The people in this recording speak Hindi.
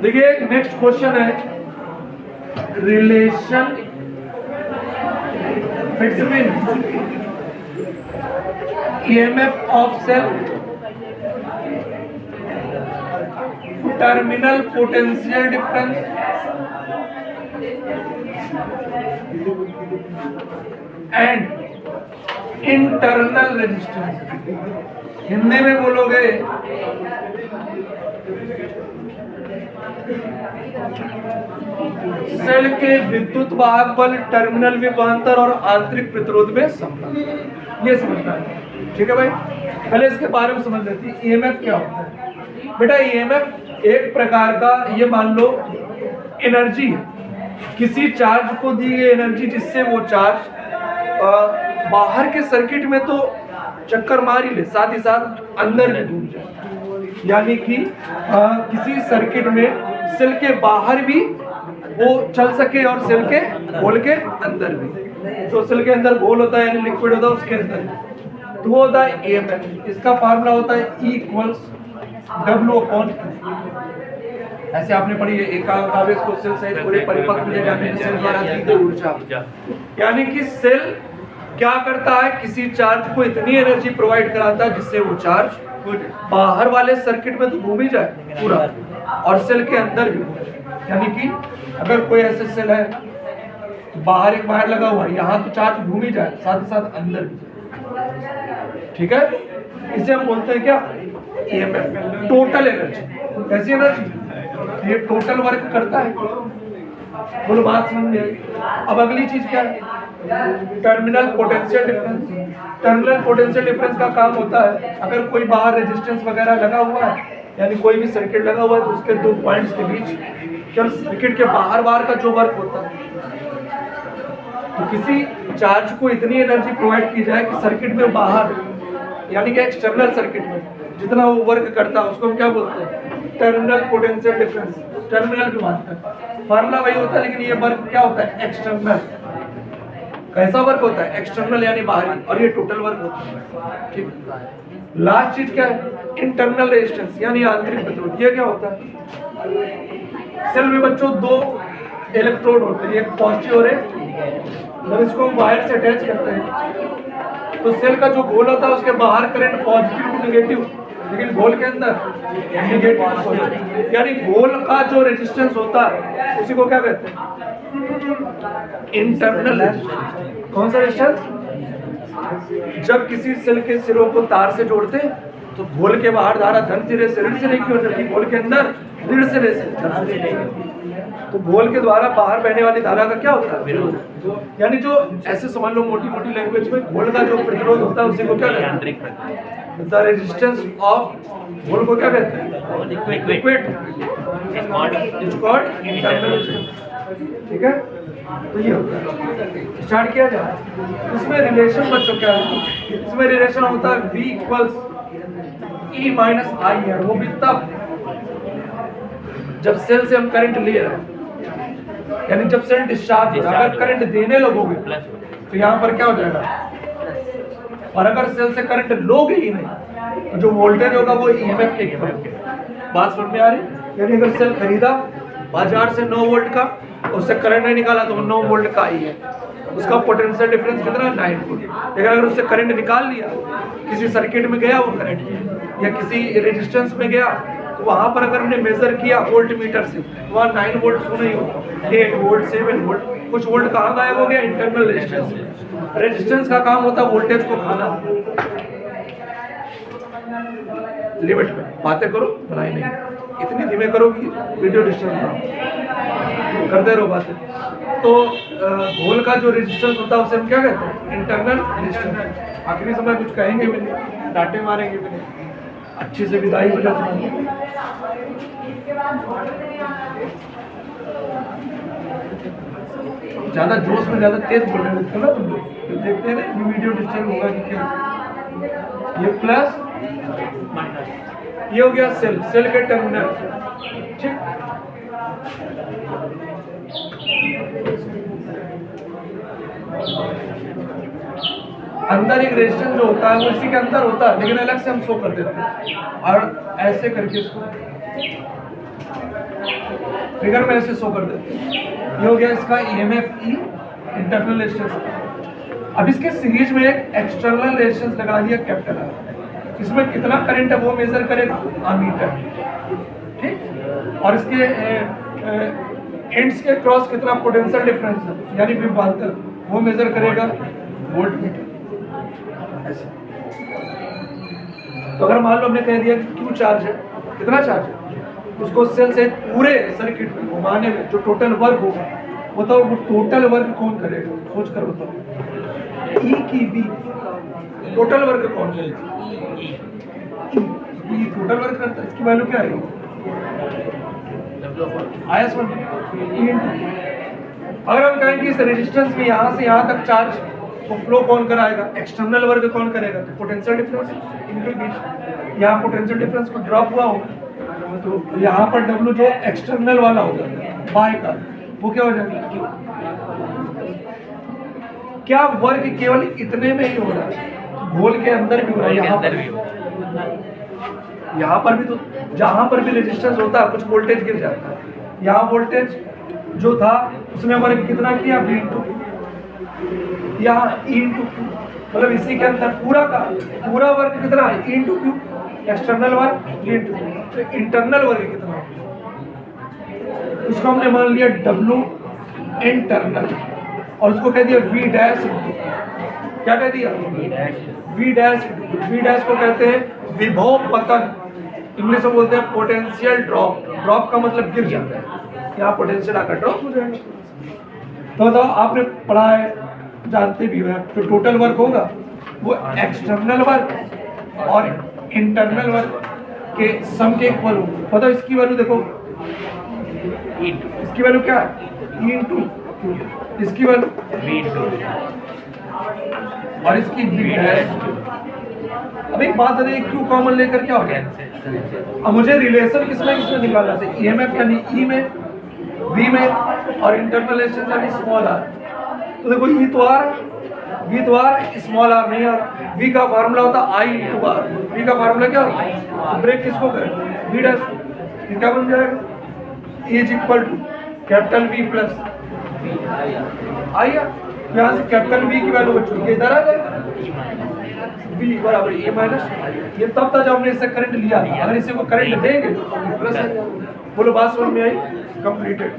देखिए नेक्स्ट क्वेश्चन है relation between EMF of cell, terminal potential difference and internal resistance. Hindi में बोलोगे सेल के विद्युत वाहक बल, टर्मिनल विभवांतर और आंतरिक प्रतिरोध में संबंध, ये समझना है। ठीक है भाई, पहले इसके बारे में समझ लेते हैं ईएमएफ क्या होता है। बेटा ईएमएफ एक प्रकार का, ये मान लो एनर्जी है, किसी चार्ज को दी गई एनर्जी जिससे वो चार्ज बाहर के सर्किट में तो चक्कर मार ही ले, साथ ही साथ अंदर भी घूम जाए, यानी कि किसी सर्किट में सेल के बाहर भी वो चल सके और सेल के घोल के अंदर भी। तो सेल के अंदर घोल होता है यानी लिक्विड होता है, उसके अंदर तो वो होता है ईएमएफ। इसका फार्मूला होता है E = W/, ऐसे आपने पढ़ी है, एकांक आवेश को सेल सहित पूरे परिपथ में ले जाने से सेल द्वारा दी गई ऊर्जा, यानी कि सेल क्या करता है, किसी चार्ज को इतनी एनर्जी प्रोवाइड कराता है जिससे वो चार्ज बाहर वाले सर्किट में तो घूम ही जाए पूरा और सेल के अंदर भी घूम जाए। यानी कि अगर कोई ऐसे सेल है बाहर एक वायर लगा हुआ है, यहाँ तो चार्ज घूम ही जाए, साथ ही साथ अंदर भी। ठीक है, इसे हम बोलते हैं क्या, ईएमएफ, टोटल एनर्जी। कैसी एनर्जी, ये टोटल वर्क करता है। बोलो बात समझ में आई। अब अगली चीज क्या है, terminal potential difference. Terminal potential difference का काम होता है अगर कोई बाहर रेजिस्टेंस वगैरह लगा हुआ है, यानी कोई भी सर्किट लगा हुआ है तो उसके दो पॉइंट्स के बीच केवल सर्किट के बाहर का जो वर्क होता है, तो किसी चार्ज को इतनी एनर्जी प्रोवाइड की जाए कि सर्किट में बाहर यानी कि एक्सटर्नल सर्किट में जितना वो वर्क करता है उसको हम क्या बोलते हैं, टर्मिनल पोटेंशियल डिफरेंस। टर्मिनल विभवांतर फार्मूला वही होता है, लेकिन ये वर्क क्या होता है, एक्सटर्नल। कैसा वर्क होता है, एक्सटर्नल यानी बाहरी, और ये टोटल वर्क होता है। ठीक, लास्ट चीज क्या है, इंटरनल रेजिस्टेंस यानी आंतरिक प्रतिरोध। ये क्या होता है, सेल में बच्चों दो इलेक्ट्रोड होते हैं, एक पॉजिटिव और एक, जब इसको हम वायर से अटैच करते हैं तो सेल का जो घोल होता है उसके बाहर करंट पॉजिटिव टू नेगेटिव, लेकिन घोल के अंदर नेगेटिव, यानी घोल का जो रेजिस्टेंस होता है उसी को क्या कहते हैं, इंटरनल। कौन सा रेजिस्टेंस, जब किसी सेल के सिरों को तार से जोड़ते हैं तो घोल के बाहर धारा धन सिरे से ऋण सिरे की हो जाती है, घोल के अंदर ऋण सिरे से, तो घोल के द्वारा बाहर बहने वाली धारा का क्या होता है, विरोध। यानी जो ऐसे समझ लो मोटी मोटी लैंग्वेज में घोल का जो प्रतिरोध होता है उसी को क्या कहते हैं, द रेजिस्टेंस ऑफ घोल को क्या कहते हैं, लिक्विड इज कॉल्ड इंटरनल। ठीक है, तो ये होता है। स्टार्ट किया जाए, इसमें रिलेशन बच्चों क्या है, इसमें रिलेशन होता है V = E - I है, वो भी तब जब सेल से हम करंट ले रहे हैं, यानी जब सेल डिस्चार्ज, अगर करंट देने लगोगे तो यहाँ पर क्या हो जाएगा, और अगर सेल से करंट लोगे ही नहीं तो जो वोल्टेज होगा वो ईएमएफ के ऊपर। बात समझ में आ रही, यानी अगर सेल खरीदा बाजार से 9 वोल्ट का, उससे करंट नहीं निकाला तो 9 वोल्ट का ही है, उसका पोटेंशियल डिफरेंस कितना है, 9 वोल्ट। लेकिन अगर उससे करंट निकाल लिया, किसी सर्किट में गया वो करंट या किसी रेजिस्टेंस में गया तो वहां पर अगर हमने मेजर किया वोल्ट मीटर से, वहाँ 9 वोल्ट शो नहीं होगा, 8 वोल्ट 7 वोल्ट, कुछ वोल्ट कहाँ गायब हो गया, इंटरनल रेजिस्टेंस। रेजिस्टेंस का काम होता है वोल्टेज को खाना। लिमिट में बातें करो, बनाई नहीं, इतनी धीमे करो कि वीडियो डिस्टर्ब ना, करते रहो बातें। तो घोल का जो रेजिस्टेंस होता है उसे हम क्या कहते हैं, इंटरनल रेजिस्टेंस। आखिरी समय कुछ कहेंगे भी नहीं, डांटे मारेंगे भी नहीं, अच्छी से विदाई हो जाती है। ज्यादा जोश में ज्यादा तेज बोलने लगते हो ना तुम लोग, तो देखते हैं ना वीडियो डिस्टर्ब होगा कि क्या। ये प्लस ये हो गया सेल, सेल के टर्मिनल। ठीक, अंदर एक रेजिस्टेंस जो होता है वो इसी के अंदर होता है, लेकिन अलग से हम शो कर देते हैं, और ऐसे करके इसको फिगर में ऐसे शो कर देते हैं। ये हो गया इसका EMF E इंटरनल रेजिस्टेंस। अब इसके सीरीज में एक एक्सटर्नल रेजिस्टेंस लगा दिया कैपिटल R। इसमें कितना करंट है वो मेजर करेगा अमीटर, ठीक। और इसके एंड्स के क्रॉस कितना पोटेंशियल डिफरेंस है यानी विभवांतर, वो मेजर करेगा वोल्ट मीटर। ऐसे तो अगर मान लो हमने कह दिया कि Q चार्ज है, कितना चार्ज है, उसको सेल से पूरे सर्किट में घुमाने में जो टोटल वर्क होगा, बताओ वो टोटल वर्क कौन करेगा, सोच कर बताओ। E की V टोटल वर्क कौन करेगा, E टोटल वर्क करता है, इसकी वैल्यू क्या आएगी IS1 E × अगर हम कहें कि इस रेजिस्टेंस में यहाँ से यहाँ तक चार्ज को फ्लो कौन कराएगा, एक्सटर्नल वर्क कौन करेगा, तो पोटेंशियल डिफरेंस इनके बीच। यहाँ पोटेंशियल डिफरेंस को ड्रॉप हुआ होगा तो यहाँ पर W जो एक्सटर्नल वाला होगा बाय का, वो क्या हो जाएगा, क्या वर्क केवल इतने में ही हो रहा है, घोल के अंदर भी हो रहा है, यहाँ पर भी, तो जहां पर भी रेजिस्टेंस होता है कुछ वोल्टेज गिर जाता है। यहाँ वोल्टेज जो था उसने वर्क कितना किया V × यहाँ E × Q, मतलब इसी के अंदर पूरा वर्क कितना है E × Q, external work V × Q, तो इंटरनल वर्क कितना है, उसको हमने मान लिया W इंटरनल और उसको कह दिया V डैश, क्या कह दिया V डैश को कहते हैं विभव पतन, इंग्लिश में बोलते हैं पोटेंशियल ड्रॉप। ड्रॉप का मतलब गिर जाता है, यहाँ पोटेंशियल आकर ड्रॉप हो जाएगा। तो बताओ आपने पढ़ा है, जानते भी हो, तो टोटल वर्क होगा वो एक्सटर्नल वर्क और इंटरनल वर्क के सम के इक्वल होगा। बताओ इसकी वैल्यू देखो, इसकी वैल्यू क्या है E × Q, इसकी वैल्यू और इसकी V डैश। अब एक बात है, Q कॉमन लेकर क्या हो गया, अब मुझे रिलेशन किसमें निकालना है, EMF यानी E में, V में और इंटरनल रेजिस्टेंस यानी स्मॉल r। तो देखो E तो R, V तो R, स्मॉल r नहीं आ रहा। V का फार्मूला होता I × R, V का फार्मूला क्या होता है, तो ब्रेक किसको करें V डैश, ये क्या बन जाएगा E = capital V plus I। यहाँ से कैपिटल V की वैल्यू बच्चों इधर आ जाएगा V बराबर A - ये तब था जब हमने इससे करंट लिया, अगर इसे को करंट देंगे तो प्लस। बोलो बात समझ में आई, कंप्लीटेड।